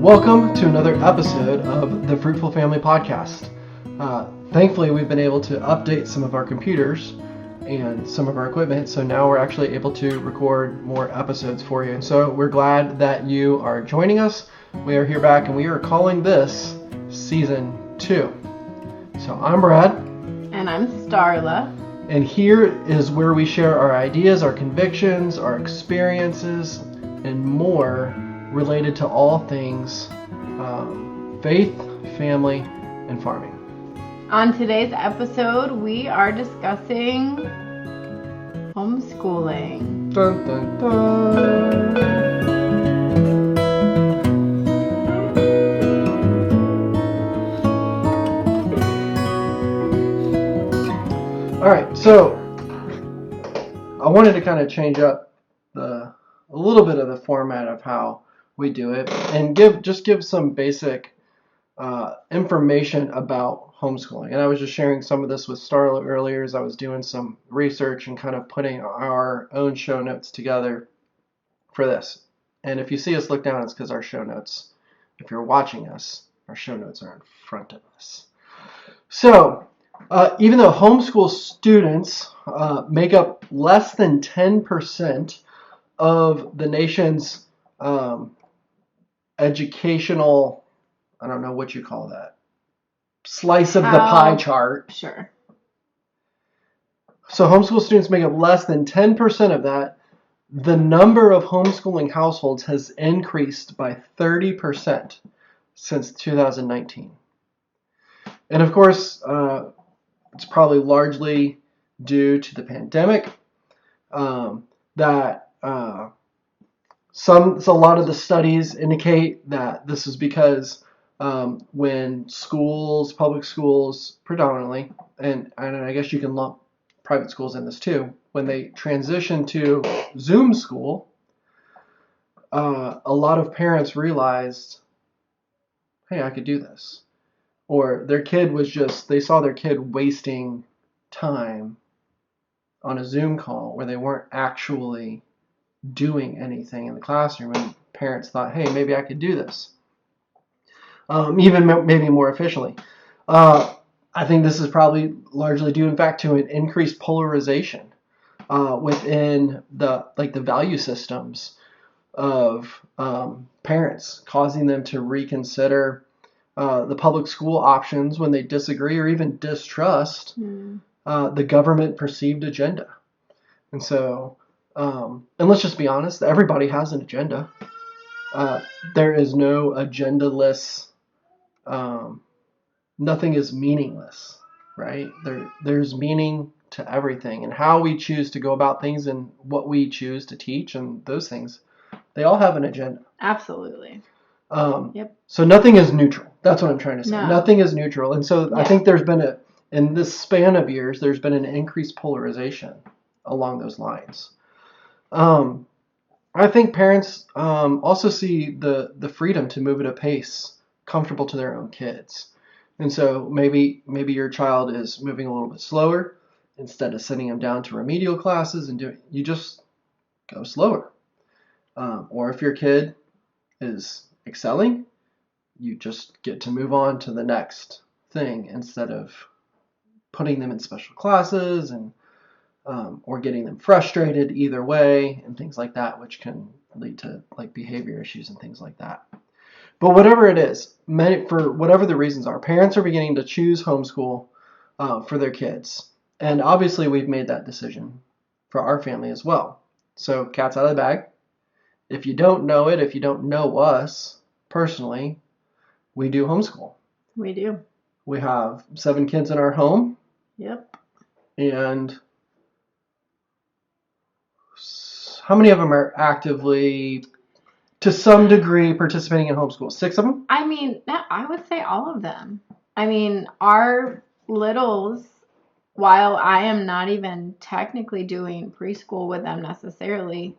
Welcome to another episode of the Fruitful Family Podcast. Thankfully, we've been able to update some of our computers and some of our equipment, so now we're actually able to record more episodes for you. And so we're glad that you are joining us. We are here back, and we are calling this Season 2. So I'm Brad. And I'm Starla. And here is where we share our ideas, our convictions, our experiences, and more related to all things faith, family, and farming. On today's episode, we are discussing homeschooling. Dun, dun, dun. All right, so I wanted to kind of change up a little bit of the format of how we do it and give some basic information about homeschooling. And I was just sharing some of this with Starla earlier as I was doing some research and kind of putting our own show notes together for this. And if you see us look down, it's because our show notes, if you're watching us, our show notes are in front of us. So even though homeschool students make up less than 10% of the nation's educational, I don't know what you call that, slice of the pie chart. Sure. So homeschool students make up less than 10% of that. The number of homeschooling households has increased by 30% since 2019. And of course, it's probably largely due to the pandemic. So a lot of the studies indicate that this is because when schools, public schools predominantly, and I guess you can lump private schools in this too, when they transition to Zoom school, a lot of parents realized, hey, I could do this. Or they saw their kid wasting time on a Zoom call where they weren't actually doing anything in the classroom, and parents thought, hey, maybe I could do this. Even maybe more efficiently. I think this is probably largely due, in fact, to an increased polarization within the value systems of parents, causing them to reconsider the public school options when they disagree or even distrust the government perceived agenda. And so, and let's just be honest, everybody has an agenda. There is no agendaless, nothing is meaningless, right? There's meaning to everything, and how we choose to go about things and what we choose to teach and those things, they all have an agenda. Absolutely. Yep. So nothing is neutral. That's what I'm trying to say. No. Nothing is neutral. And so I think there's been in this span of years, there's been an increased polarization along those lines. I think parents also see the freedom to move at a pace comfortable to their own kids. And so maybe your child is moving a little bit slower. Instead of sending them down to remedial classes and you just go slower. Or if your kid is excelling, you just get to move on to the next thing instead of putting them in special classes and or getting them frustrated either way and things like that, which can lead to behavior issues and things like that. But whatever it is, for whatever the reasons are, parents are beginning to choose homeschool for their kids. And obviously we've made that decision for our family as well. So cat's out of the bag. If you don't know it, if you don't know us personally, we do homeschool. We do. We have 7 kids in our home. Yep. And how many of them are actively, to some degree, participating in homeschool? 6 of them? I mean, I would say all of them. I mean, our littles, while I am not even technically doing preschool with them necessarily,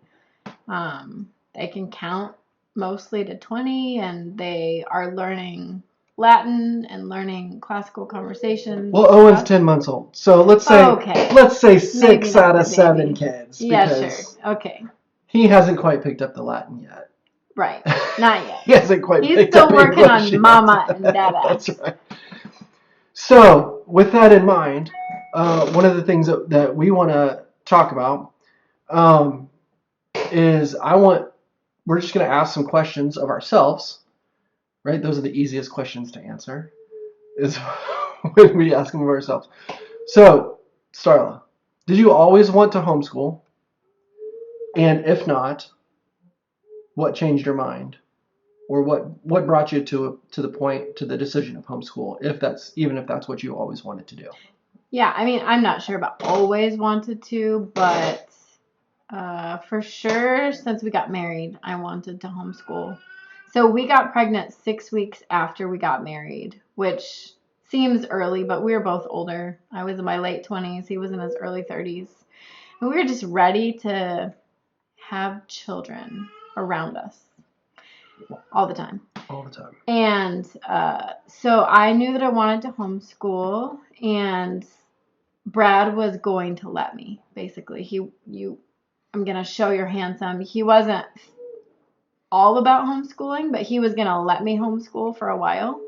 they can count mostly to 20, and they are learning Latin and learning classical conversations. Well, Owen's 10 months old, so let's say 6 out of 7 kids. Yeah, sure. Okay. He hasn't quite picked up the Latin yet. Right. Not yet. He hasn't quite He's picked still up working English on yet. mama and dada. That's right. So, with that in mind, one of the things that we want to talk about is we're just going to ask some questions of ourselves, right? Those are the easiest questions to answer, is when we ask them of ourselves. So, Starla, did you always want to homeschool? And if not, what changed your mind? Or what brought you to the decision of homeschool, even if that's what you always wanted to do? Yeah, I mean, I'm not sure about always wanted to, but for sure, since we got married, I wanted to homeschool. So we got pregnant 6 weeks after we got married, which seems early, but we were both older. I was in my late 20s, he was in his early 30s. And we were just ready to have children around us all the time. All the time. And so I knew that I wanted to homeschool, and Brad was going to let me, basically. I'm going to show you're handsome. He wasn't all about homeschooling, but he was going to let me homeschool for a while.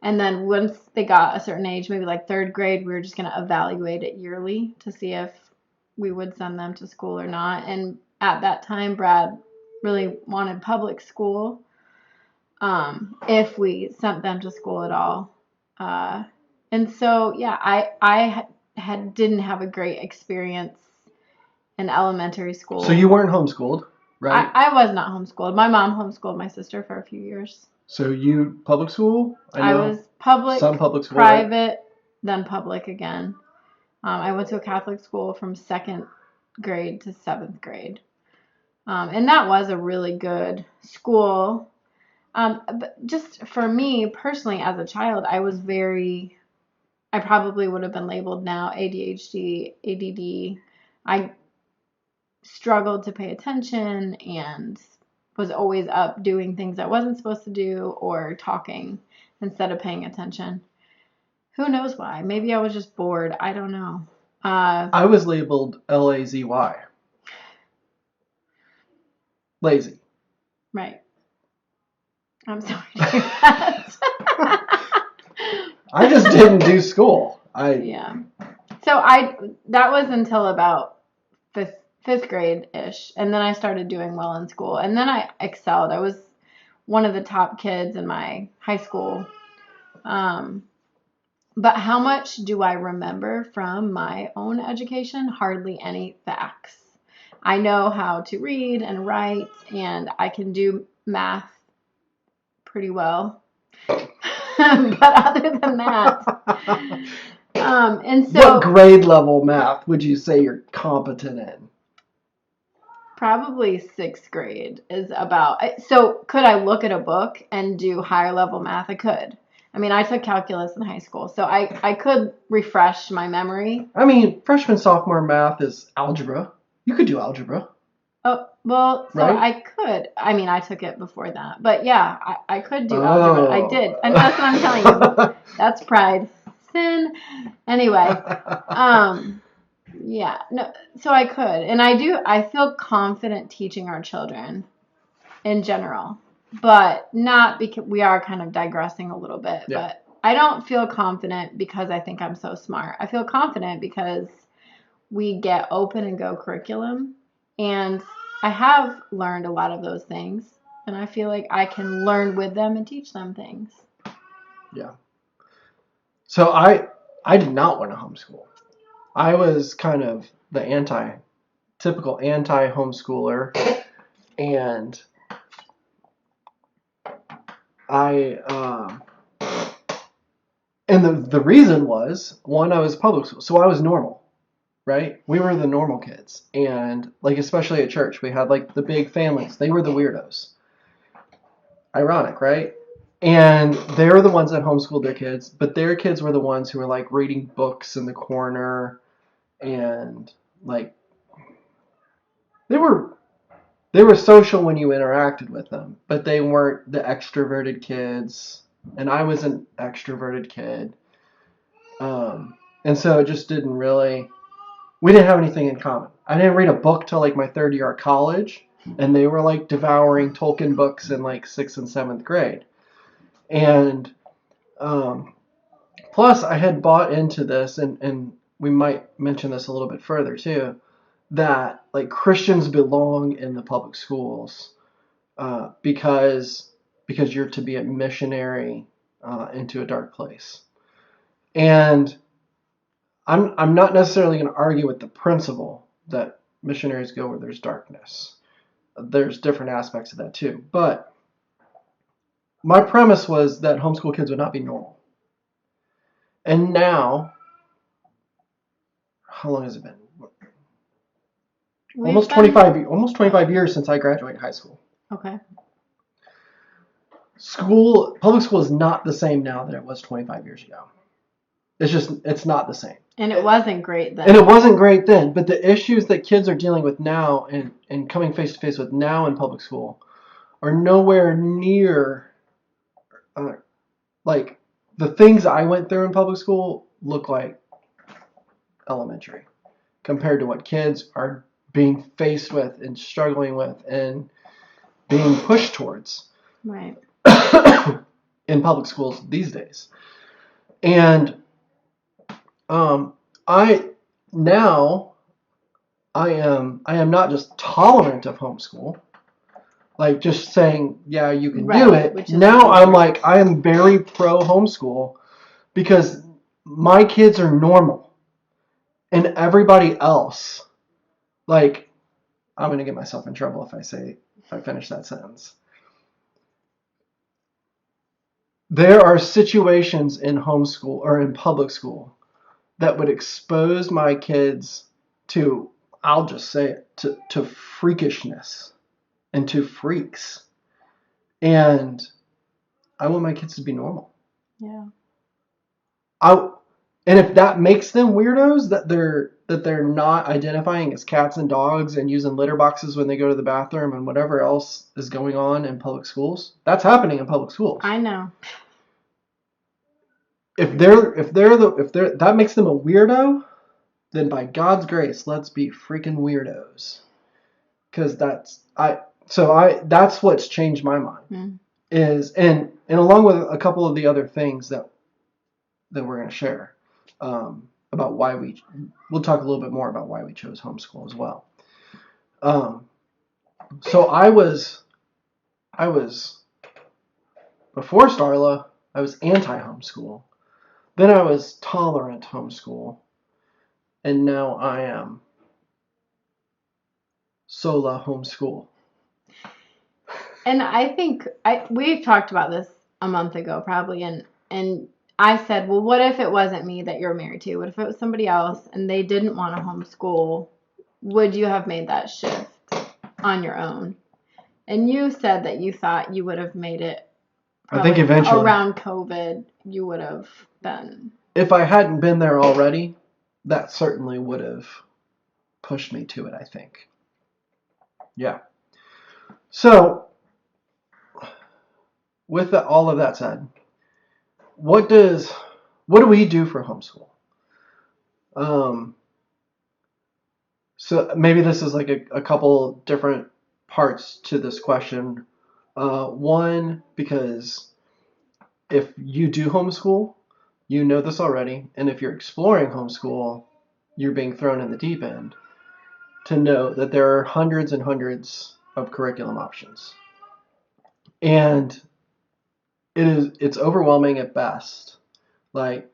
And then once they got a certain age, maybe like third grade, we were just going to evaluate it yearly to see if we would send them to school or not. And at that time, Brad really wanted public school, if we sent them to school at all. And so, yeah, I didn't have a great experience in elementary school. So you weren't homeschooled, right? I was not homeschooled. My mom homeschooled my sister for a few years. So you public school? I was public, some public school, private, right? then public again. I went to a Catholic school from 2nd grade to 7th grade. And that was a really good school. But just for me personally, as a child, I probably would have been labeled now ADHD, ADD. I struggled to pay attention and was always up doing things I wasn't supposed to do or talking instead of paying attention. Who knows why? Maybe I was just bored. I don't know. I was labeled LAZY. Lazy. Right. I'm sorry to hear that. I just didn't do school. Yeah. So that was until about fifth grade ish, and then I started doing well in school, and then I excelled. I was one of the top kids in my high school. But how much do I remember from my own education? Hardly any facts. I know how to read and write, and I can do math pretty well. But other than that, and so what grade level math would you say you're competent in? Probably 6th grade is about. So could I look at a book and do higher level math? I could. I mean, I took calculus in high school, so I could refresh my memory. I mean, freshman, sophomore math is algebra. You could do algebra. Oh, well, so right? I could. I mean, I took it before that. But yeah, I could do algebra. I did. And that's what I'm telling you. That's pride. Sin. Anyway. Yeah. No, so I could. And I feel confident teaching our children in general. But not because we are kind of digressing a little bit. Yeah. But I don't feel confident because I think I'm so smart. I feel confident because we get open and go curriculum. And I have learned a lot of those things, and I feel like I can learn with them and teach them things. Yeah. So I did not want to homeschool. I was kind of the typical anti-homeschooler, and the reason was, one, I was public school, so I was normal. Right? We were the normal kids. And, like, especially at church, we had, like, the big families. They were the weirdos. Ironic, right? And they were the ones that homeschooled their kids, but their kids were the ones who were, like, reading books in the corner. And, like, they were social when you interacted with them, but they weren't the extroverted kids. And I was an extroverted kid. And so it just didn't really... We didn't have anything in common. I didn't read a book till like my third year of college, and they were like devouring Tolkien books in like 6th and 7th grade. And plus, I had bought into this, and we might mention this a little bit further too, that like Christians belong in the public schools because you're to be a missionary into a dark place. And I'm not necessarily going to argue with the principle that missionaries go where there's darkness. There's different aspects of that too. But my premise was that homeschool kids would not be normal. And now, how long has it been? Almost 25 years since I graduated high school. Okay. Public school is not the same now that it was 25 years ago. It's not the same. And it wasn't great then. And it wasn't great then, but the issues that kids are dealing with now and coming face to face with now in public school are nowhere near, like, the things I went through in public school look like elementary compared to what kids are being faced with and struggling with and being pushed towards. Right. In public schools these days. And I am not just tolerant of homeschool, like just saying, yeah, you can do it. Now I'm like, I am very pro homeschool because my kids are normal and everybody else, like, I'm going to get myself in trouble if I finish that sentence. There are situations in homeschool or in public school that would expose my kids to, I'll just say it, to freakishness and to freaks. And I want my kids to be normal. Yeah. And if that makes them weirdos, that they're not identifying as cats and dogs and using litter boxes when they go to the bathroom and whatever else is going on in public schools, that's happening in public schools. I know. If that makes them a weirdo, then by God's grace, let's be freaking weirdos. Because that's what's changed my mind. Is and along with a couple of the other things that we're going to share about why we'll talk a little bit more about why we chose homeschool as well. So I was before Starla, I was anti-homeschool. Then I was tolerant homeschool. And now I am sola homeschool. And I think we talked about this a month ago probably, and I said, well, what if it wasn't me that you're married to? What if it was somebody else and they didn't want to homeschool? Would you have made that shift on your own? And you said that you thought you would have made it. I think eventually around COVID, you would have been. If I hadn't been there already, that certainly would have pushed me to it, I think. Yeah. So, with all of that said, what do we do for homeschool? So maybe this is like a couple different parts to this question. One, because if you do homeschool, you know this already, and if you're exploring homeschool, you're being thrown in the deep end, to know that there are hundreds and hundreds of curriculum options. And it's overwhelming at best. Like,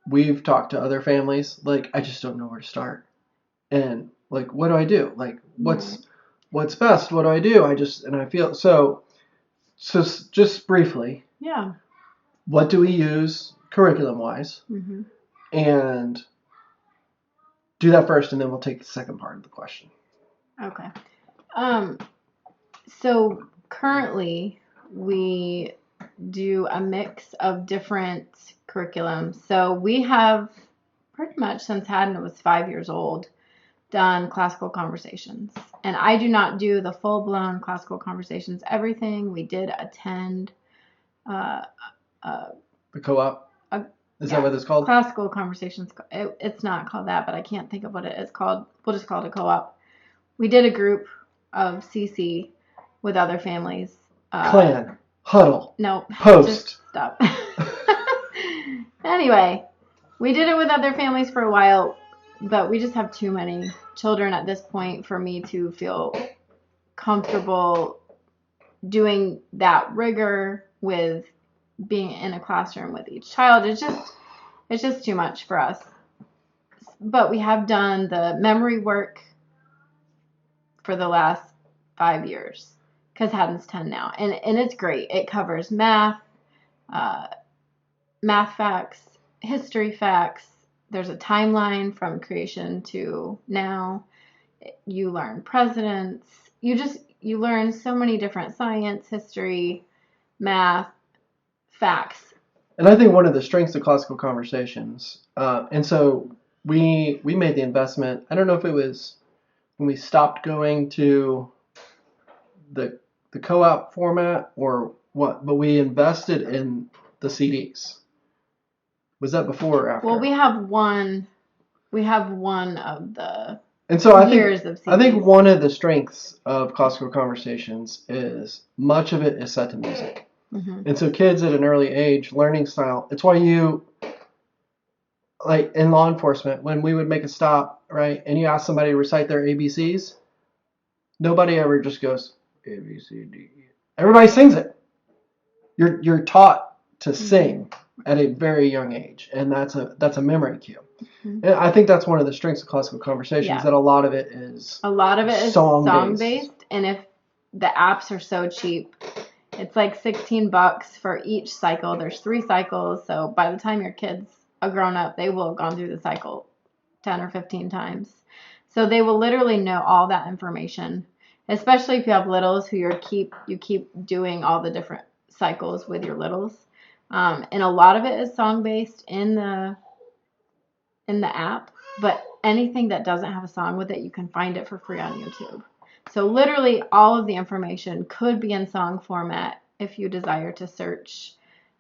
we've talked to other families, like, I just don't know where to start. And like, what do I do? Like, what's best? What do I do? I feel so just briefly. Yeah. What do we use curriculum wise? Mm-hmm. And do that first, and then we'll take the second part of the question. Okay. So currently we do a mix of different curriculums. So we have pretty much since Haddon was 5 years old done classical conversations. And I do not do the full-blown classical conversations everything. We did attend the co-op? Is that what it's called? Classical conversations. It's not called that, but I can't think of what it is called. We'll just call it a co-op. we did a group of CC with other families. Clan, huddle, Nope. post. Just stop. Anyway, we did it with other families for a while, but we just have too many children at this point for me to feel comfortable doing that rigor with being in a classroom with each child. It's just too much for us. But we have done the memory work for the last 5 years because Haddon's 10 now, and it's great. It covers math, math facts, history facts. There's a timeline from creation to now. You learn presidents. You learn so many different science, history, math, facts. And I think one of the strengths of classical conversations, and so we made the investment. I don't know if it was when we stopped going to the co-op format or what, but we invested in the CDs. Was that before or after? Well, we have one of the and so years of CDs. I think one of the strengths of classical conversations is much of it is set to music. Mm-hmm. And so kids at an early age, learning style, it's why you, like in law enforcement, when we would make a stop, right, and you ask somebody to recite their ABCs, nobody ever just goes, A, B, C, D, E. Everybody sings it. You're taught to sing at a very young age, and that's a memory cue. Mm-hmm. And I think that's one of the strengths of classical conversations, that a lot of it is song based, and if the apps are so cheap, it's like $16 for each cycle. There's 3 cycles, so by the time your kids are grown up, they will have gone through the cycle 10 or 15 times. So they will literally know all that information, especially if you have littles who you keep doing all the different cycles with your littles. And a lot of it is song based in the app, but anything that doesn't have a song with it, you can find it for free on YouTube. So literally all of the information could be in song format if you desire to search.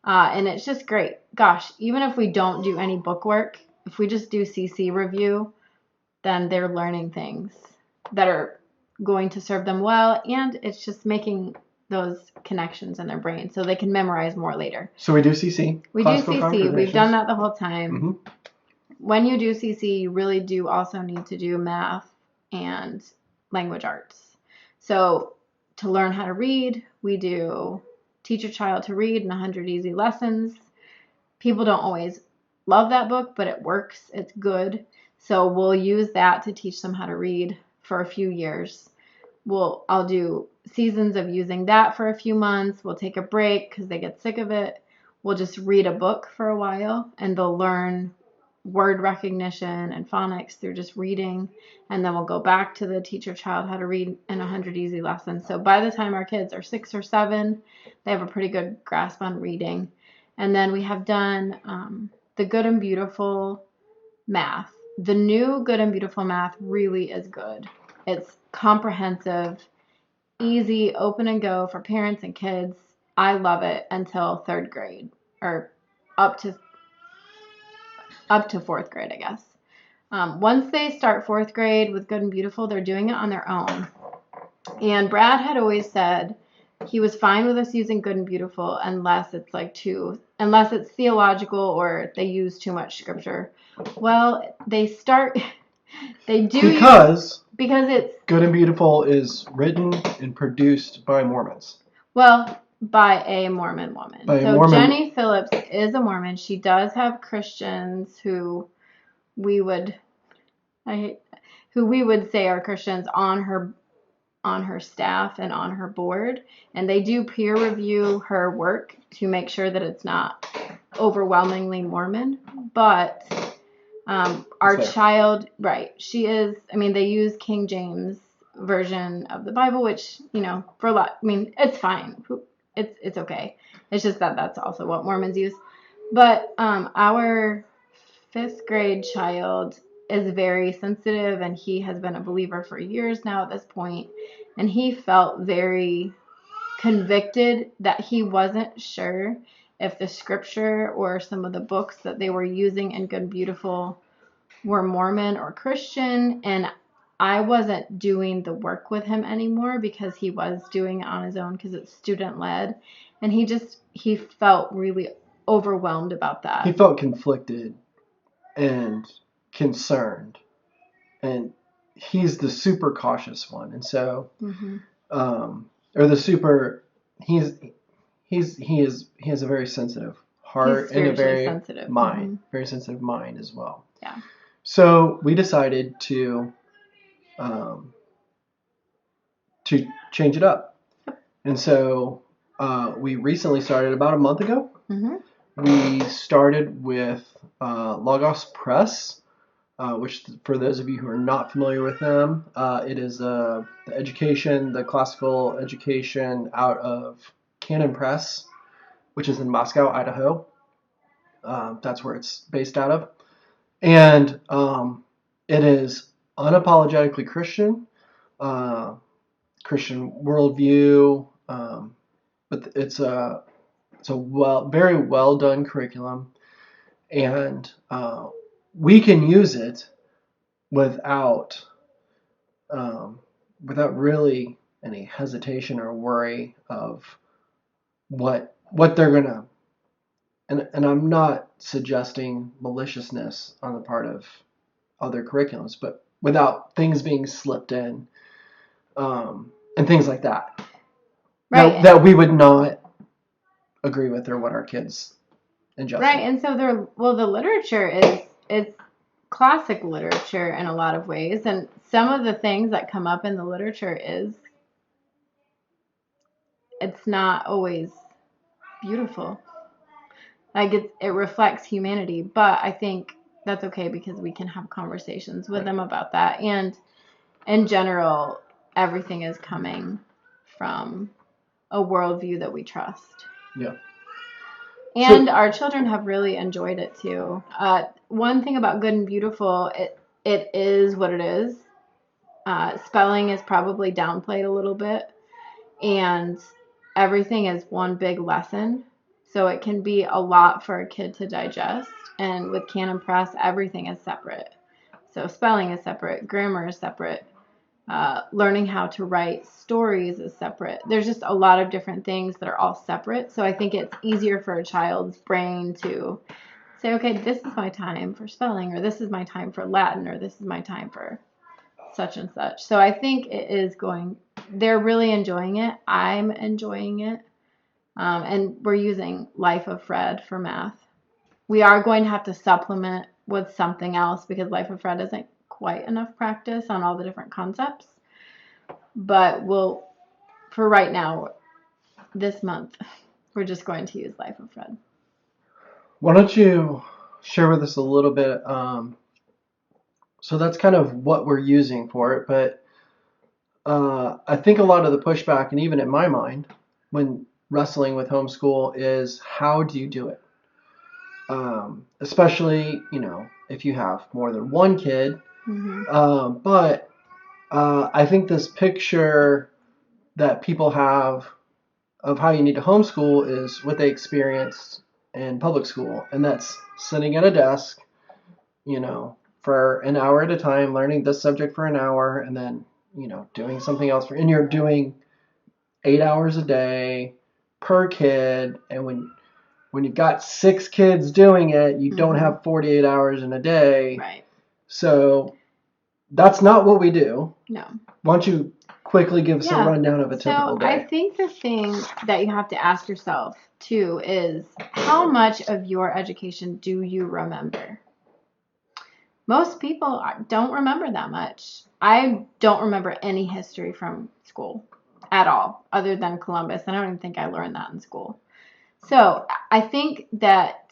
And it's just great. Gosh, even if we don't do any book work, if we just do CC review, then they're learning things that are going to serve them well, and it's just making those connections in their brain so they can memorize more later. So we do CC. We do CC. We've done that the whole time. Mm-hmm. When you do CC, you really do also need to do math and language arts. So to learn how to read, we do Teach Your Child to Read in 100 Easy Lessons. People don't always love that book, but it works. It's good. So we'll use that to teach them how to read for a few years. I'll do seasons of using that for a few months. We'll take a break because they get sick of it. We'll just read a book for a while, and they'll learn word recognition and phonics through just reading, and then we'll go back to the Teach Your Child How to Read in 100 Easy Lessons. So by the time our kids are 6 or 7, they have a pretty good grasp on reading. And then we have done the Good and Beautiful math. The new Good and Beautiful math really is good. It's comprehensive, easy, open and go for parents and kids. I love it until 3rd grade, or up to 4th grade, I guess. Once they start 4th grade with Good and Beautiful, they're doing it on their own. And Brad had always said he was fine with us using Good and Beautiful unless it's theological or they use too much scripture. Well, they do because it's Good and Beautiful is written and produced by Mormons. Well, by a Mormon woman. Jenny Phillips is a Mormon. She does have Christians who we would say are Christians on her staff and on her board, and they do peer review her work to make sure that it's not overwhelmingly Mormon. But our child, right? She is. I mean, they use King James version of the Bible, which for a lot. I mean, it's fine. It's okay. It's just that's also what Mormons use. But our 5th grade child is very sensitive, and he has been a believer for years now at this point, and he felt very convicted that he wasn't sure if the scripture or some of the books that they were using in Good and Beautiful were Mormon or Christian. And I wasn't doing the work with him anymore because he was doing it on his own because it's student led, and he felt really overwhelmed about He that. felt conflicted and concerned, and he's the super cautious one, and so Mm-hmm. or the super he has a very sensitive heart He's and a spiritually sensitive. very sensitive mind as well. Yeah. So we decided um, to change it up, and so we recently started about a month ago. Mm-hmm. We started with Logos Press, which for those of you who are not familiar with them, it is the classical education out of Canon Press, which is in Moscow, Idaho. That's where it's based out of. And it is unapologetically Christian, uh, Christian worldview, but it's a very well done curriculum, and we can use it without um, without really any hesitation or worry of what they're gonna. And I'm not suggesting maliciousness on the part of other curriculums, but without things being slipped in, and things like that. Right. That we would not agree with or what our kids ingest. Right, and so the literature it's classic literature in a lot of ways, and some of the things that come up in the literature it's not always beautiful. Like it reflects humanity, but I think that's okay because we can have conversations with them about that. And in general, everything is coming from a worldview that we trust. Yeah. And our children have really enjoyed it too. One thing about Good and Beautiful, it is what it is. Spelling is probably downplayed a little bit, and everything is one big lesson. So it can be a lot for a kid to digest. And with Canon Press, everything is separate. So spelling is separate, grammar is separate, learning how to write stories is separate. There's just a lot of different things that are all separate. So I think it's easier for a child's brain to say, okay, this is my time for spelling, or this is my time for Latin, or this is my time for such and such. So I think they're really enjoying it. I'm enjoying it. And we're using Life of Fred for math. We are going to have to supplement with something else because Life of Fred isn't quite enough practice on all the different concepts. But for right now, this month, we're just going to use Life of Fred. Why don't you share with us a little bit? So that's kind of what we're using for it, but I think a lot of the pushback, and even in my mind, when wrestling with homeschool, is how do you do it? Especially, if you have more than one kid. Mm-hmm. But I think this picture that people have of how you need to homeschool is what they experienced in public school, and that's sitting at a desk, for an hour at a time, learning this subject for an hour, and then, doing something else and you're doing 8 hours a day per kid, and when you've got 6 kids doing it, you don't have 48 hours in a day. Right. So that's not what we do. No. Why don't you quickly give us a rundown of a typical day? I think the thing that you have to ask yourself, too, is how much of your education do you remember? Most people don't remember that much. I don't remember any history from school at all, other than Columbus. I don't even think I learned that in school. So I think that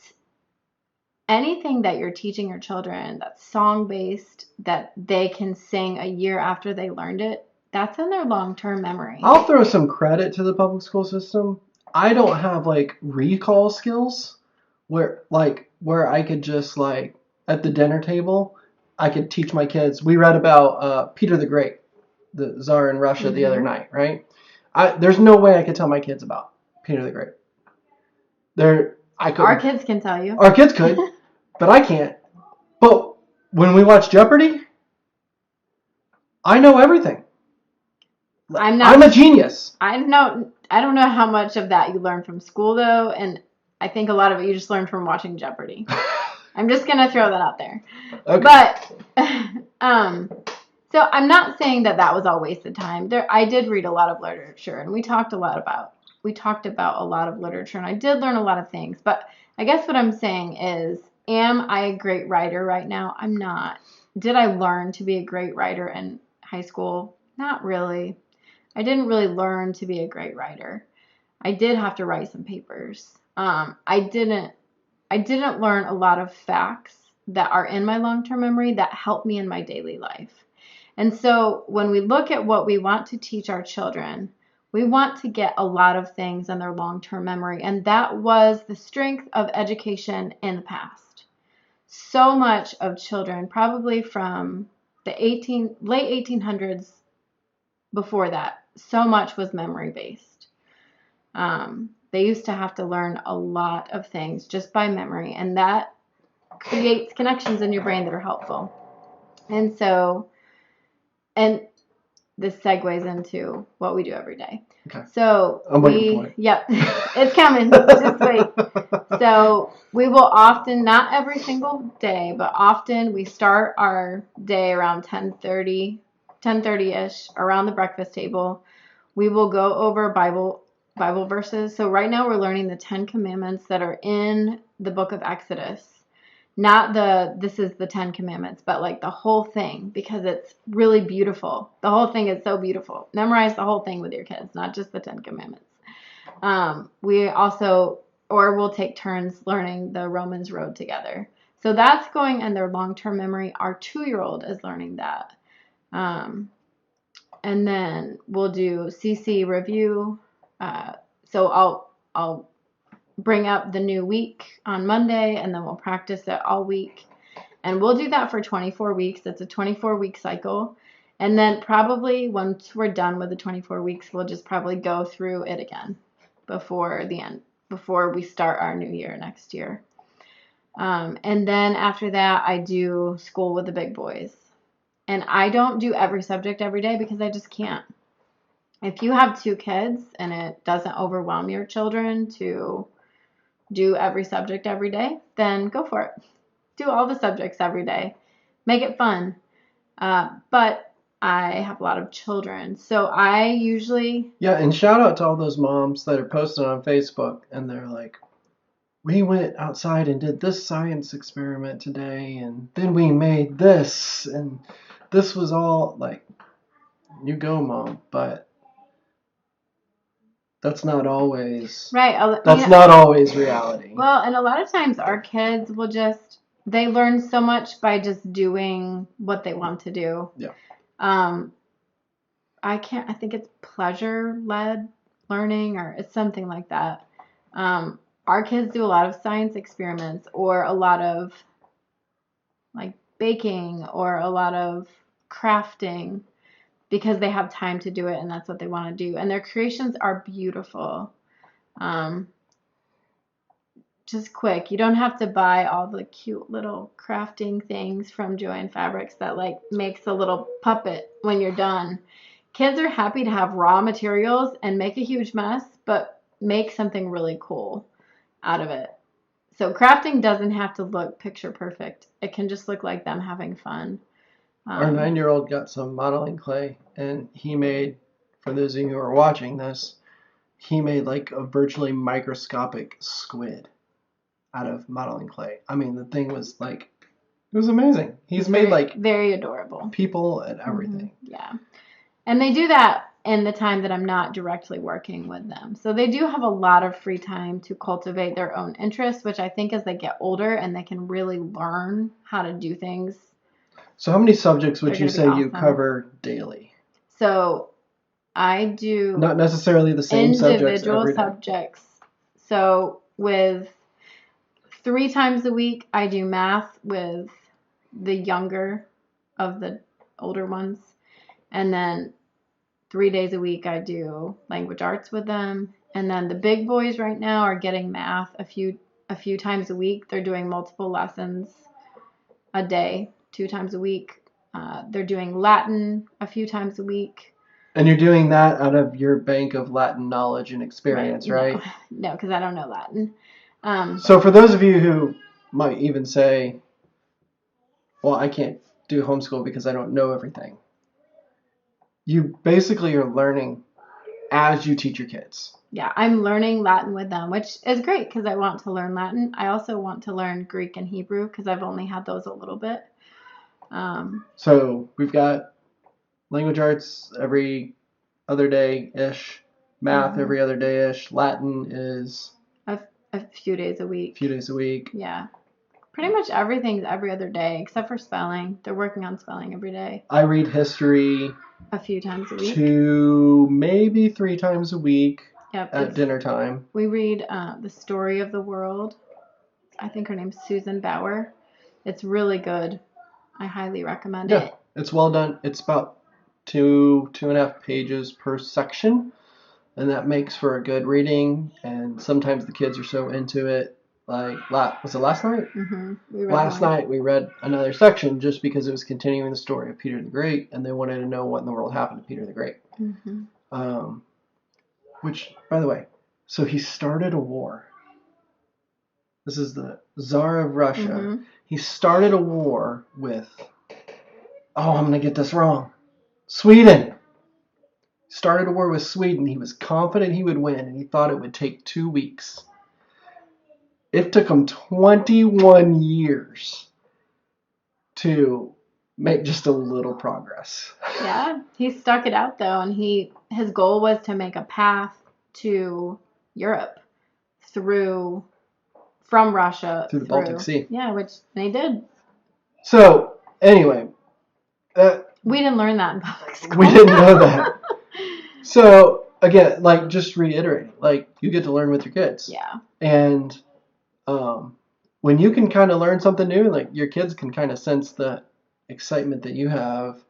anything that you're teaching your children that's song-based, that they can sing a year after they learned it, that's in their long-term memory. I'll throw some credit to the public school system. I don't have recall skills where I could just at the dinner table, I could teach my kids. We read about Peter the Great, the Tsar in Russia the other night, right? There's no way I could tell my kids about Peter the Great. Our kids can tell you. Our kids could, but I can't. But when we watch Jeopardy, I know everything. I'm a genius. I don't know how much of that you learn from school though, and I think a lot of it you just learn from watching Jeopardy. I'm just gonna throw that out there. Okay. But so I'm not saying that was all wasted time. I did read a lot of literature, and we talked about a lot of literature, and I did learn a lot of things. But I guess what I'm saying is, am I a great writer right now? I'm not. Did I learn to be a great writer in high school? Not really. I didn't really learn to be a great writer. I did have to write some papers. I didn't learn a lot of facts that are in my long-term memory that help me in my daily life. And so when we look at what we want to teach our children, we want to get a lot of things in their long-term memory. And that was the strength of education in the past. So much of children, probably from the late 1800s before that, so much was memory based. They used to have to learn a lot of things just by memory, and that creates connections in your brain that are helpful. And so, and this segues into what we do every day. Okay. So I'm waiting for it. Yep, it's coming. Just wait. So we will often, not every single day, but often we start our day around 10:30-ish around the breakfast table. We will go over Bible verses. So right now we're learning the 10 commandments that are in the book of Exodus. Not this is the 10 commandments, but like the whole thing, because it's really beautiful. The whole thing is so beautiful. Memorize the whole thing with your kids, not just the 10 commandments. We also, or we'll take turns learning the Romans Road together. So that's going in their long-term memory. Our 2-year-old is learning that. And then we'll do CC review. So I'll bring up the new week on Monday, and then we'll practice it all week. And we'll do that for 24 weeks. It's a 24-week cycle. And then probably once we're done with the 24 weeks, we'll just probably go through it again before we start our new year next year. And then after that, I do school with the big boys. And I don't do every subject every day because I just can't. If you have 2 kids and it doesn't overwhelm your children to do every subject every day, then go for it. Do all the subjects every day. Make it fun. But I have a lot of children, so I usually... Yeah, and shout out to all those moms that are posting on Facebook, and they're like, we went outside and did this science experiment today, and then we made this, and this was all like, you go, Mom, but that's not always right. Not always reality. Well, and a lot of times our kids will they learn so much by just doing what they want to do. Yeah. I think it's pleasure-led learning, or it's something like that. Our kids do a lot of science experiments, or a lot of like baking, or a lot of crafting, because they have time to do it and that's what they want to do. And their creations are beautiful. Just quick. You don't have to buy all the cute little crafting things from Joann Fabrics that like makes a little puppet when you're done. Kids are happy to have raw materials and make a huge mess, but make something really cool out of it. So crafting doesn't have to look picture perfect. It can just look like them having fun. Our 9-year-old got some modeling clay, and he made, for those of you who are watching this, he made like a virtually microscopic squid out of modeling clay. I mean, the thing was like, it was amazing. He's made like very adorable people and everything. Mm-hmm. Yeah. And they do that in the time that I'm not directly working with them. So they do have a lot of free time to cultivate their own interests, which I think as they get older and they can really learn how to do things. So how many subjects would you say you cover daily? So I do not necessarily the same individual subjects. So with 3 times a week, I do math with the younger of the older ones. And then 3 days a week, I do language arts with them. And then the big boys right now are getting math a few times a week. They're doing multiple lessons a day, 2 times a week. They're doing Latin a few times a week. And you're doing that out of your bank of Latin knowledge and experience, right? No, because I don't know Latin. So for those of you who might even say, well, I can't do homeschool because I don't know everything. You basically are learning as you teach your kids. Yeah, I'm learning Latin with them, which is great because I want to learn Latin. I also want to learn Greek and Hebrew because I've only had those a little bit. So we've got language arts every other day-ish, math every other day-ish, Latin is a few days a week. Yeah. Pretty much everything's every other day except for spelling. They're working on spelling every day. I read history a few times a week. 2, maybe 3 times a week. Yep, at dinner time. We read The Story of the World. I think her name's Susan Bauer. It's really good. I highly recommend it. It's well done. It's about 2.5 pages per section, and that makes for a good reading. And sometimes the kids are so into it. Like, was it last night? Last night we read another section just because it was continuing the story of Peter the Great, and they wanted to know what in the world happened to Peter the Great. Which, by the way, so he started a war. This is the Tsar of Russia. He started a war with, I'm going to get this wrong, Sweden. Started a war with Sweden. He was confident he would win, and he thought it would take 2 weeks. It took him 21 years to make just a little progress. Yeah, he stuck it out though, and his goal was to make a path to Europe from Russia through the Baltic Sea. Yeah, which they did. So anyway, we didn't learn that in public school. We didn't know that. So again, like, just reiterating, like, you get to learn with your kids. Yeah. And when you can kind of learn something new, like, your kids can kind of sense the excitement that you have,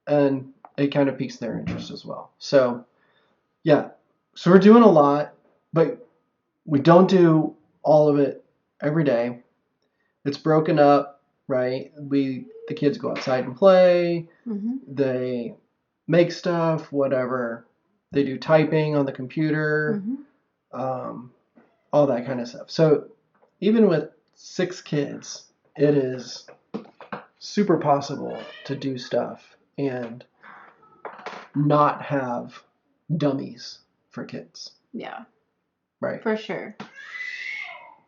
and it kind of piques their interest as well. So yeah, so we're doing a lot, but we don't do all of it every day. It's broken up, right? The kids go outside and play. They make stuff, whatever. They do typing on the computer, all that kind of stuff. So even with 6 kids, it is super possible to do stuff and not have dummies for kids. Yeah. Right. For sure.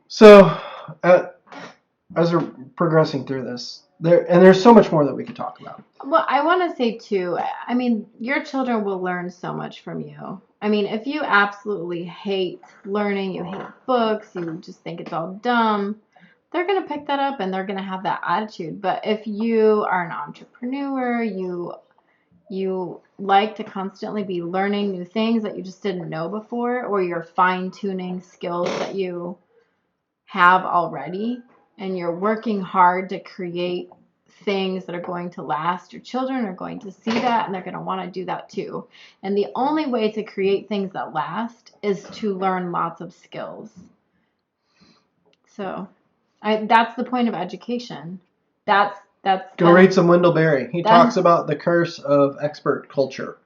So as we're progressing through this, there's so much more that we could talk about. Well, I want to say too, I mean, your children will learn so much from you. I mean, if you absolutely hate learning, you hate books, you just think it's all dumb, they're going to pick that up and they're going to have that attitude. But if you are an entrepreneur, you like to constantly be learning new things that you just didn't know before, or you're fine-tuning skills that you have already, and you're working hard to create things that are going to last, your children are going to see that and they're going to want to do that too. And the only way to create things that last is to learn lots of skills. So that's the point of education. Go read some Wendell Berry. He talks about the curse of expert culture.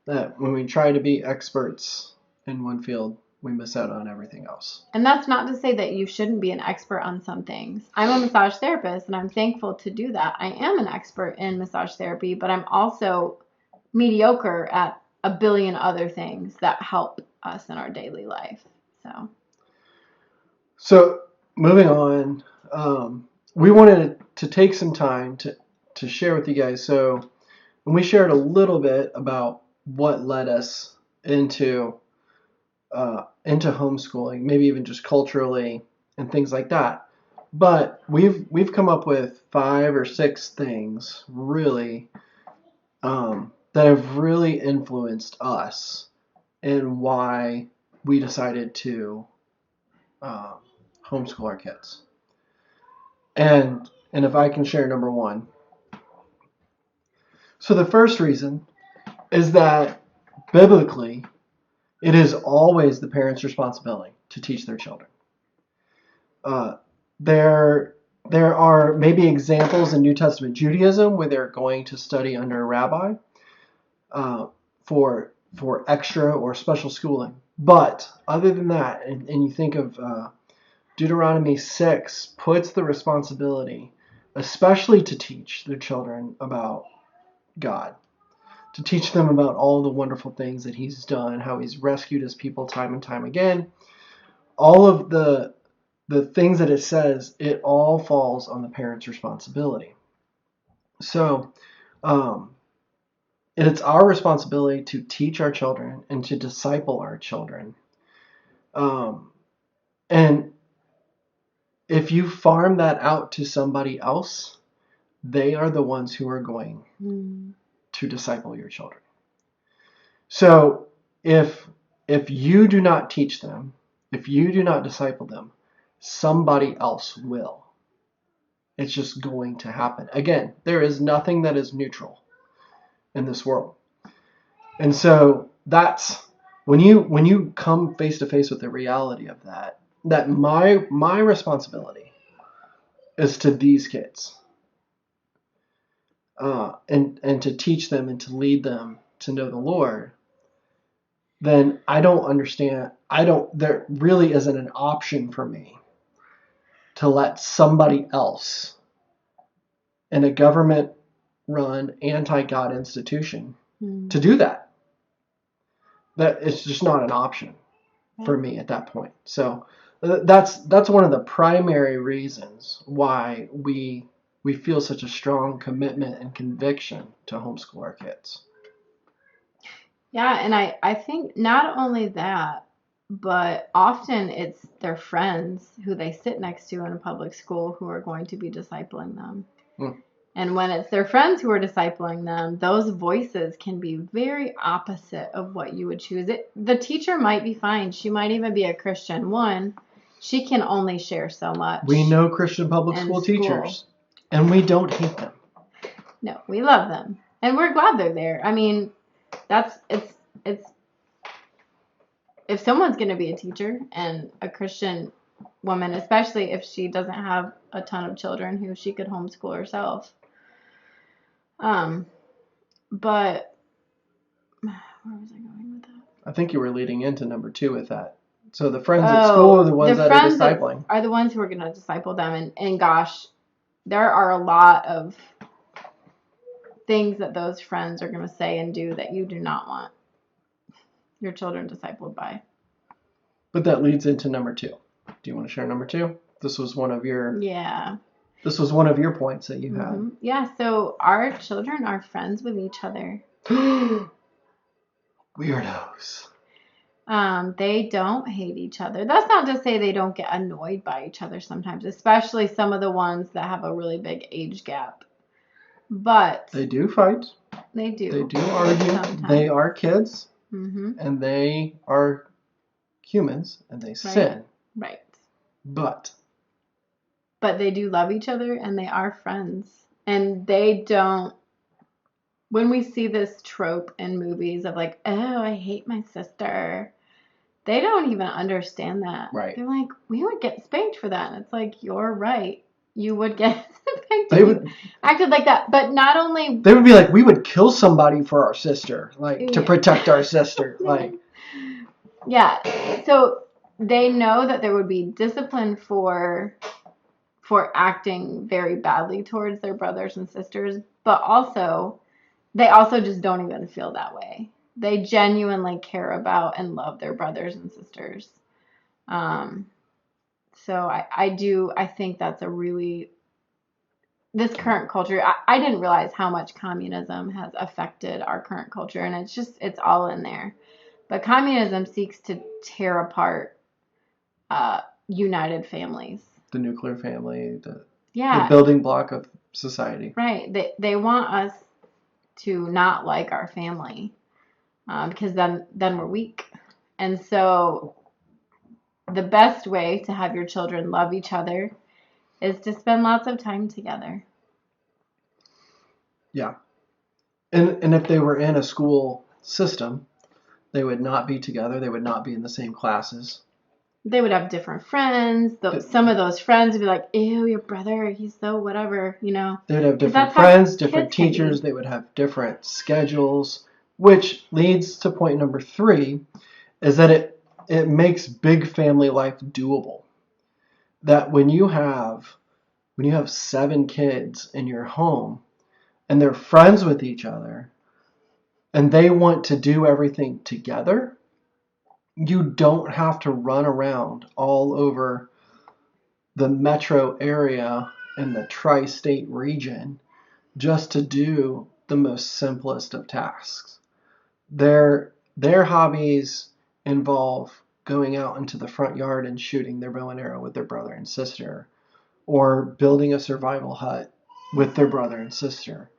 That when we try to be experts in one field, we miss out on everything else. And that's not to say that you shouldn't be an expert on some things. I'm a massage therapist, and I'm thankful to do that. I am an expert in massage therapy, but I'm also mediocre at a billion other things that help us in our daily life. So moving on, we wanted to take some time to share with you guys. So when we shared a little bit about what led us into homeschooling, maybe even just culturally and things like that. But we've come up with 5 or 6 things really that have really influenced us and why we decided to homeschool our kids. And if I can share number 1. So the first reason is that biblically, it is always the parents' responsibility to teach their children. There are maybe examples in New Testament Judaism where they're going to study under a rabbi uh, for extra or special schooling. But other than that, and you think of Deuteronomy 6 puts the responsibility, especially to teach their children about God, to teach them about all the wonderful things that he's done, how he's rescued his people time and time again. All of the things that it says, it all falls on the parents' responsibility. So, and it's our responsibility to teach our children and to disciple our children. And if you farm that out to somebody else, they are the ones who are going to disciple your children. So if you do not teach them, if you do not disciple them, somebody else will. It's just going to happen. Again, there is nothing that is neutral in this world. And so that's when you come face to face with the reality of that my responsibility is to these kids. And to teach them and to lead them to know the Lord, then I don't understand. There really isn't an option for me to let somebody else in a government run anti-God institution to do that. That it's just not an option for me at that point. So that's one of the primary reasons why we feel such a strong commitment and conviction to homeschool our kids. Yeah, and I think not only that, but often it's their friends who they sit next to in a public school who are going to be discipling them. And when it's their friends who are discipling them, those voices can be very opposite of what you would choose. The teacher might be fine. She might even be a Christian. One, she can only share so much. We know Christian public school teachers, and we don't hate them. No, we love them. And we're glad they're there. I mean, it's if someone's going to be a teacher and a Christian woman, especially if she doesn't have a ton of children who she could homeschool herself. But where was I going with that? I think you were leading into number 2 with that. So the friends at school are the ones that are discipling. Are the ones who are going to disciple them. And gosh, there are a lot of things that those friends are going to say and do that you do not want your children discipled by. But that leads into number 2. Do you want to share number 2? This was one of your This was one of your points that you had. Yeah, so our children are friends with each other. Weirdos. They don't hate each other. That's not to say they don't get annoyed by each other sometimes, especially some of the ones that have a really big age gap. But they do fight. They do. They do argue. Sometimes. They are kids. And they are humans, and they sin. Right. But they do love each other, and they are friends. And they don't. When we see this trope in movies of like, oh, I hate my sister, they don't even understand that. Right. They're like, we would get spanked for that. And it's like, you're right. You would get spanked. They would acted like that. But not only. They would be like, we would kill somebody for our sister, like to protect our sister. Like. Yeah. So they know that there would be discipline for acting very badly towards their brothers and sisters, but also they also just don't even feel that way. They genuinely care about and love their brothers and sisters. So I think that's a really, this current culture, I didn't realize how much communism has affected our current culture, and it's all in there. But communism seeks to tear apart united families. The nuclear family, the building block of society. Right. They want us to not like our family because then we're weak. And so the best way to have your children love each other is to spend lots of time together. Yeah. And if they were in a school system, they would not be together. They would not be in the same classes. they would have different friends. Some of those friends would be like, ew, your brother, he's so whatever, you know. They would have 'Cause different that's how friends, different kids can teachers. be. They would have different schedules, which leads to point number 3, is that it makes big family life doable. That when you have 7 kids in your home and they're friends with each other and they want to do everything together, you don't have to run around all over the metro area and the tri-state region just to do the most simplest of tasks. Their hobbies involve going out into the front yard and shooting their bow and arrow with their brother and sister, or building a survival hut with their brother and sister,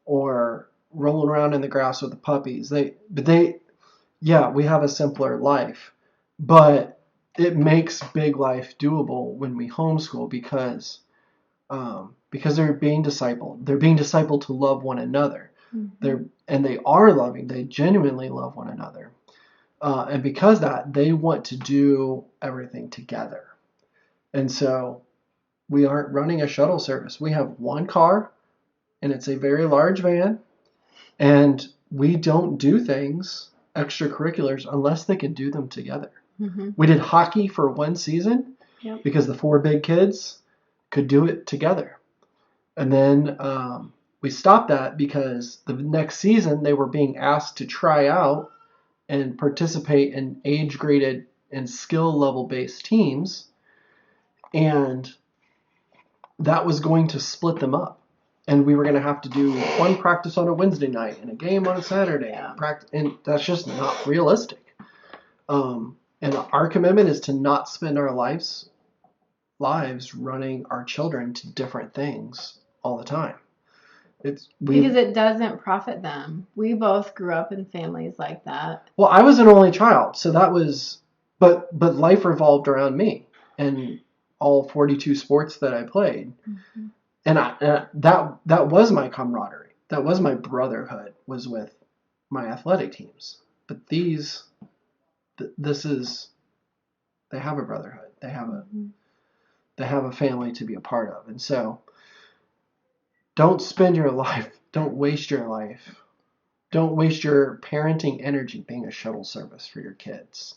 or rolling around in the grass with the puppies. Yeah, we have a simpler life, but it makes big life doable when we homeschool because they're being discipled. They're being discipled to love one another. They are loving. They genuinely love one another, and because that they want to do everything together. And so we aren't running a shuttle service. We have one car, and it's a very large van, and we don't do things extracurriculars unless they can do them together. We did hockey for one season because the 4 big kids could do it together. And then we stopped that because the next season they were being asked to try out and participate in age graded and skill level based teams. And that was going to split them up. And we were going to have to do one practice on a Wednesday night and a game on a Saturday. And that's just not realistic. And our commitment is to not spend our lives running our children to different things all the time. Because it doesn't profit them. We both grew up in families like that. Well, I was an only child, so that was, but life revolved around me and all 42 sports that I played, and that was my camaraderie. That was my brotherhood. Was with my athletic teams. But this is, they have a brotherhood. They have a family to be a part of, and so. Don't spend your life. Don't waste your life. Don't waste your parenting energy being a shuttle service for your kids.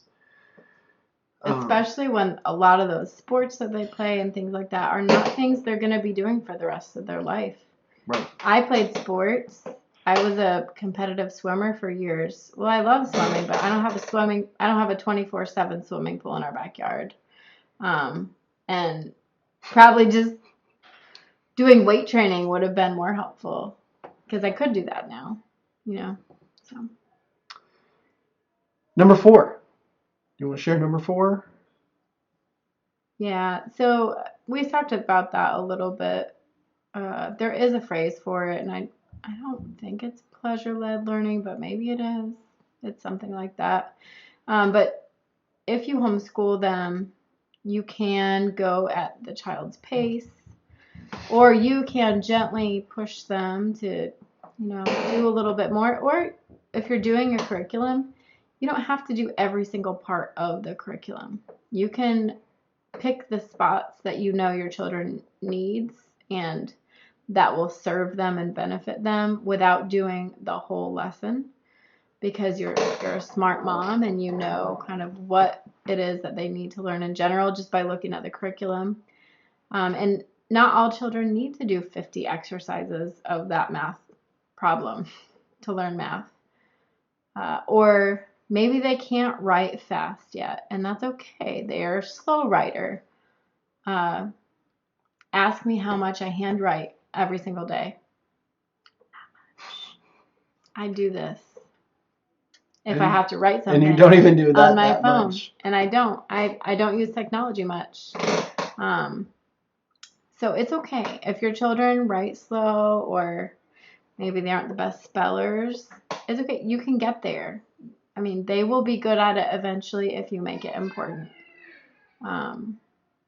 Especially when a lot of those sports that they play and things like that are not things they're going to be doing for the rest of their life. Right. I played sports. I was a competitive swimmer for years. Well, I love swimming, but I don't have a 24/7 swimming pool in our backyard. And probably just doing weight training would have been more helpful because I could do that now, so. Number 4. You want to share number 4? Yeah, so we talked about that a little bit. There is a phrase for it, and I don't think it's pleasure-led learning, but maybe it is. It's something like that. But if you homeschool them, you can go at the child's pace. Or you can gently push them to, do a little bit more. Or if you're doing your curriculum, you don't have to do every single part of the curriculum. You can pick the spots that you know your children needs and that will serve them and benefit them without doing the whole lesson, because you're a smart mom and you know kind of what it is that they need to learn in general just by looking at the curriculum. And not all children need to do 50 exercises of that math problem to learn math. Or maybe they can't write fast yet, and that's okay. They're a slow writer. Ask me how much I handwrite every single day. I do this. If I have to write something, and you don't even do that on my that phone, much. And I don't use technology much. So it's okay if your children write slow or maybe they aren't the best spellers. It's okay. You can get there. I mean, they will be good at it eventually if you make it important.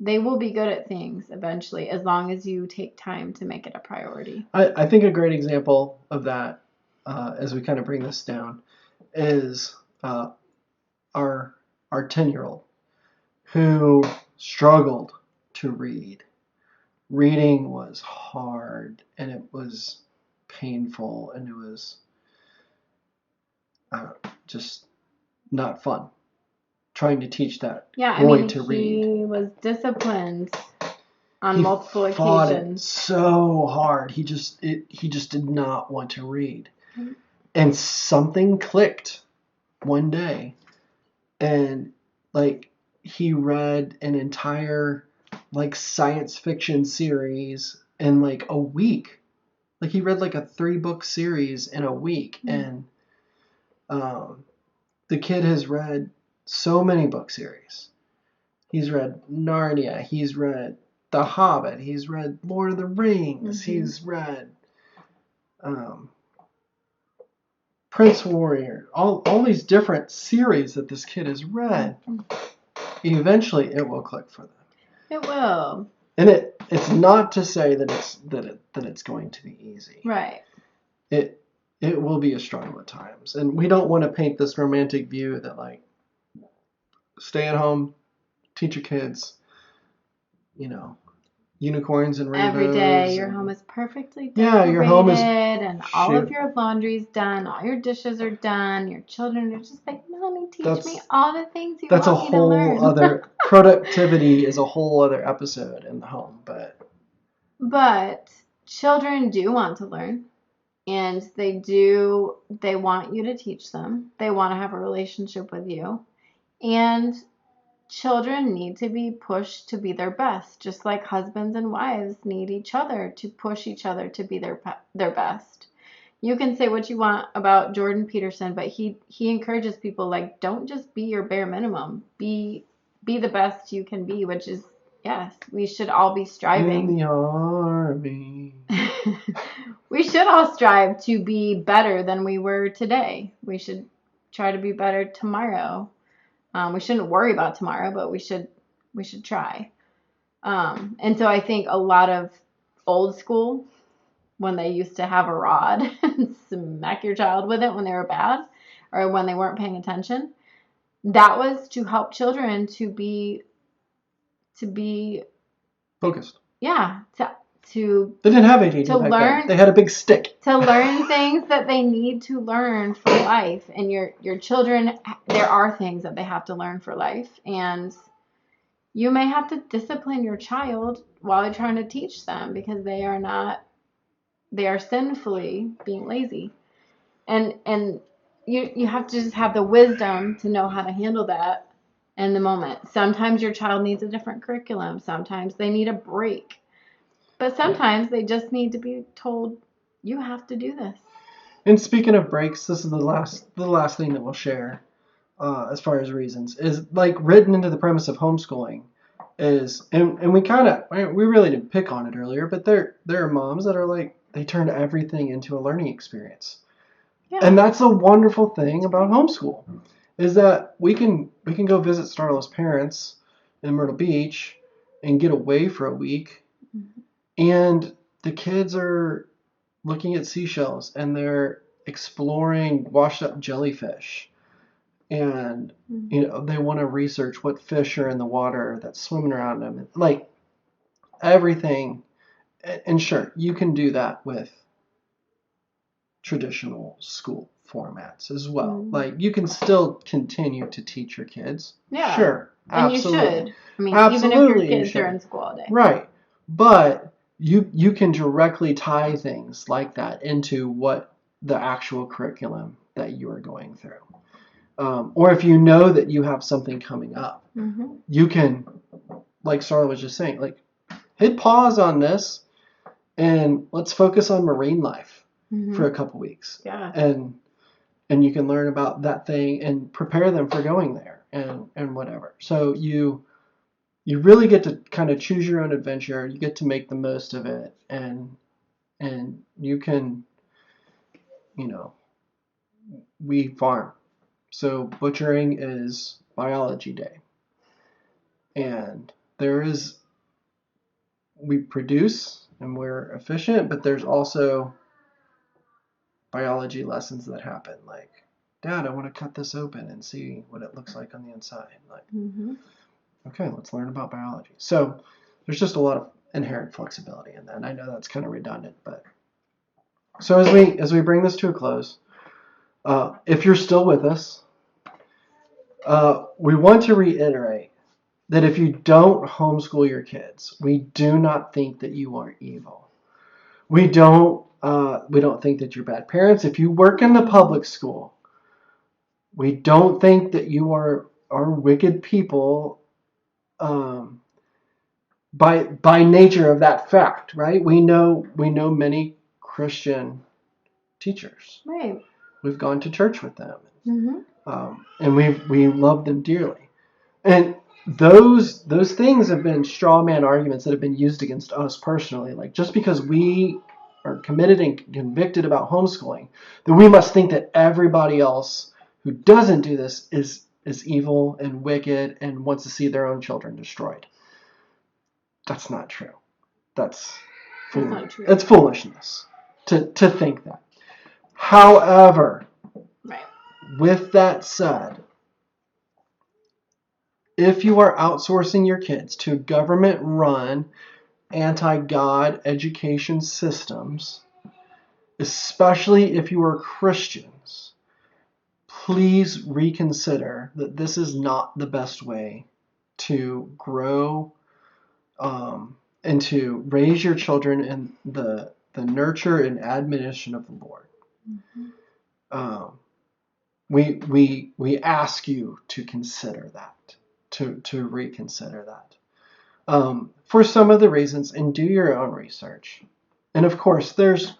They will be good at things eventually as long as you take time to make it a priority. I think a great example of that, as we kind of bring this down, is our 10-year-old who struggled to read. Reading was hard, and it was painful, and it was just not fun trying to teach that boy to read. He was disciplined on He multiple fought occasions. it so hard. He just did not want to read. And something clicked one day, and like he read an entire like science fiction series in like a week. Like he read like a 3-book series in a week, and the kid has read so many book series. He's read Narnia. He's read The Hobbit. He's read Lord of the Rings. He's read Prince Warrior. All these different series that this kid has read. Eventually, it will click for them. It will. And it's not to say that it's going to be easy. Right. It will be a struggle at times, and we don't want to paint this romantic view that like stay at home, teach your kids, unicorns and rainbows. Every day your home is perfectly decorated, yeah, your home is and all of your laundry's done, all your dishes are done, your children are just like, Mommy, teach me all the things you want me to learn. That's a whole other productivity is a whole other episode in the home, but children do want to learn, and they want you to teach them. They want to have a relationship with you, and children need to be pushed to be their best, just like husbands and wives need each other to push each other to be their best. You can say what you want about Jordan Peterson, but he encourages people like, don't just be your bare minimum. Be the best you can be, which is, yes, we should all be striving. In the army. We should all strive to be better than we were today. We should try to be better tomorrow. We shouldn't worry about tomorrow, but we should try. And so I think a lot of old school, when they used to have a rod and smack your child with it when they were bad or when they weren't paying attention, that was to help children to be focused. Yeah, they didn't have ADD to back learn. Then. They had a big stick to learn things that they need to learn for life. And your children, there are things that they have to learn for life, and you may have to discipline your child while you're trying to teach them because they are sinfully being lazy, and you have to just have the wisdom to know how to handle that in the moment. Sometimes your child needs a different curriculum. Sometimes they need a break. But sometimes they just need to be told, you have to do this. And speaking of breaks, this is the last thing that we'll share as far as reasons is like written into the premise of homeschooling is, and we really didn't pick on it earlier, but there are moms that are like, they turn everything into a learning experience. Yeah. And that's a wonderful thing about homeschool is that we can go visit Starla's parents in Myrtle Beach and get away for a week. Mm-hmm. And the kids are looking at seashells and they're exploring washed up jellyfish. And, they want to research what fish are in the water that's swimming around them. Like everything. And sure, you can do that with traditional school formats as well. Like you can still continue to teach your kids. Yeah. Sure. Absolutely. And you should. Absolutely, even if your kids are in school all day. Right. But you can directly tie things like that into what the actual curriculum that you are going through. Or if you know that you have something coming up, you can, like Starla was just saying, like hit pause on this and let's focus on marine life for a couple weeks. Yeah. And you can learn about that thing and prepare them for going there and whatever. So you really get to kind of choose your own adventure. You get to make the most of it, and you can, we farm. So butchering is biology day, and we produce and we're efficient, but there's also biology lessons that happen. Like, Dad, I want to cut this open and see what it looks like on the inside. Like, Okay, let's learn about biology. So there's just a lot of inherent flexibility in that. And I know that's kind of redundant, but so as we bring this to a close, if you're still with us, we want to reiterate that if you don't homeschool your kids, we do not think that you are evil. We don't think that you're bad parents. If you work in the public school, we don't think that you are wicked people by nature of that fact, right? We know many Christian teachers. Right. We've gone to church with them, Mm-hmm. and we love them dearly. And those things have been straw man arguments that have been used against us personally. Like, just because we are committed and convicted about homeschooling, that we must think that everybody else who doesn't do this is evil and wicked and wants to see their own children destroyed. That's not true. That's not true. It's foolishness to think that. However, right. With that said, if you are outsourcing your kids to government-run, anti-God education systems, especially if you are Christians, please reconsider that this is not the best way to grow and to raise your children in the nurture and admonition of the Lord. Mm-hmm. We ask you to consider that, to reconsider that, for some of the reasons, and do your own research. And of course, there's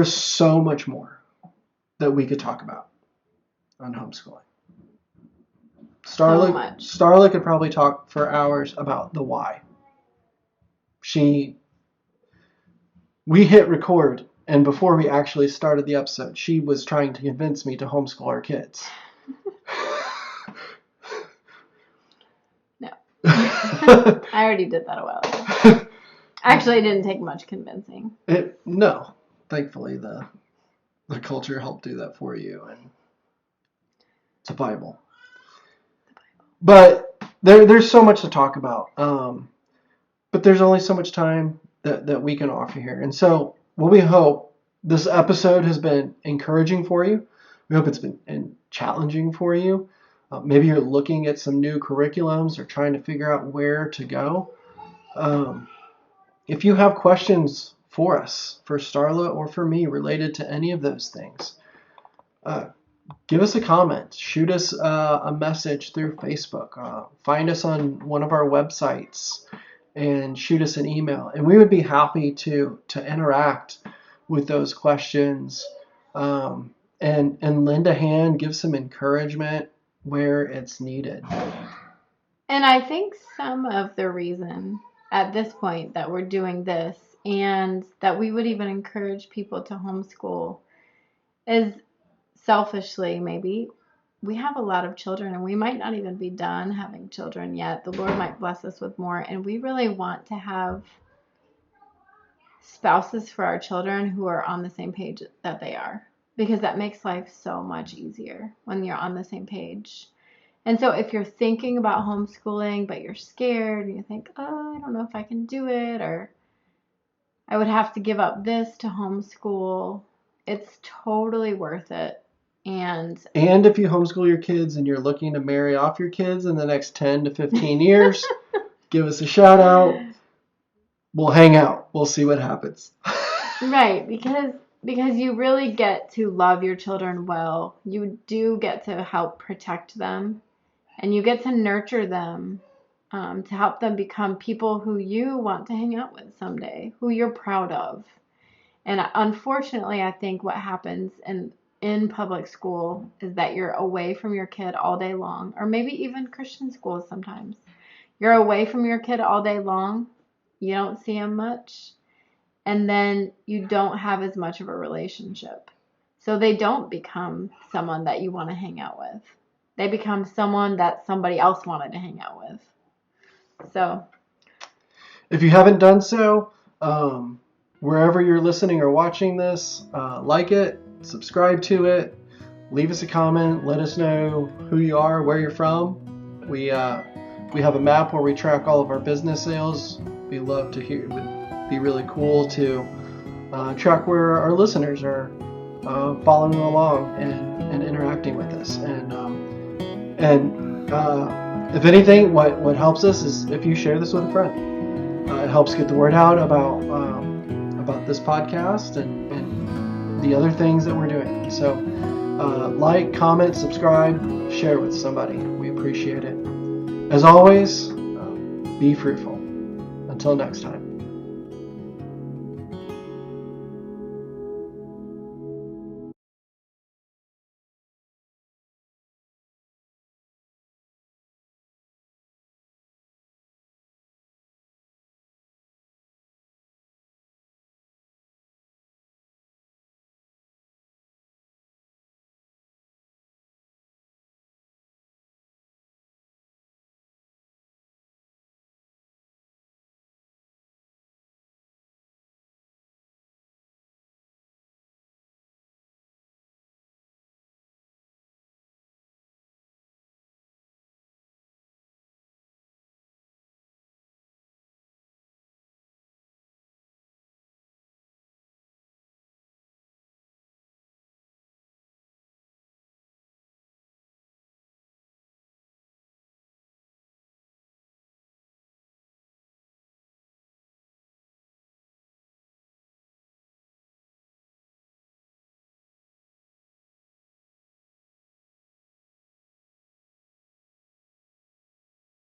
so much more that we could talk about on homeschooling. Starla could probably talk for hours about the why. We hit record, and before we actually started the episode, she was trying to convince me to homeschool our kids. No. I already did that a while ago. Actually, it didn't take much convincing. No. Thankfully, the culture helped do that for you, and it's a Bible. But there's so much to talk about. But there's only so much time that we can offer here. And so what we hope, this episode has been encouraging for you. We hope it's been challenging for you. Maybe you're looking at some new curriculums or trying to figure out where to go. If you have questions for us, for Starla or for me, related to any of those things, give us a comment. Shoot us a message through Facebook. Find us on one of our websites and shoot us an email. And we would be happy to interact with those questions and lend a hand, give some encouragement where it's needed. And I think some of the reason at this point that we're doing this and that we would even encourage people to homeschool is selfishly, maybe, we have a lot of children and we might not even be done having children yet. The Lord might bless us with more, and we really want to have spouses for our children who are on the same page that they are, because that makes life so much easier when you're on the same page. And so if you're thinking about homeschooling but you're scared and you think, oh, I don't know if I can do it, or I would have to give up this to homeschool, it's totally worth it. And if you homeschool your kids and you're looking to marry off your kids in the next 10 to 15 years, give us a shout out. We'll hang out. We'll see what happens. Right, because you really get to love your children well. You do get to help protect them, and you get to nurture them to help them become people who you want to hang out with someday, who you're proud of. And unfortunately, I think what happens in public school is that you're away from your kid all day long, or maybe even Christian schools sometimes. You're away from your kid all day long. You don't see him much. And then you don't have as much of a relationship. So they don't become someone that you want to hang out with. They become someone that somebody else wanted to hang out with. So if you haven't done so, wherever you're listening or watching this, like it, subscribe to it, leave us a comment, let us know who you are, where you're from. We We have a map where we track all of our business sales. We love to hear. It would be really cool to track where our listeners are following along and interacting with us. And if anything, what helps us is if you share this with a friend. It helps get the word out about this podcast and the other things that we're doing. So like, comment, subscribe, share with somebody. We appreciate it. As always, be fruitful. Until next time.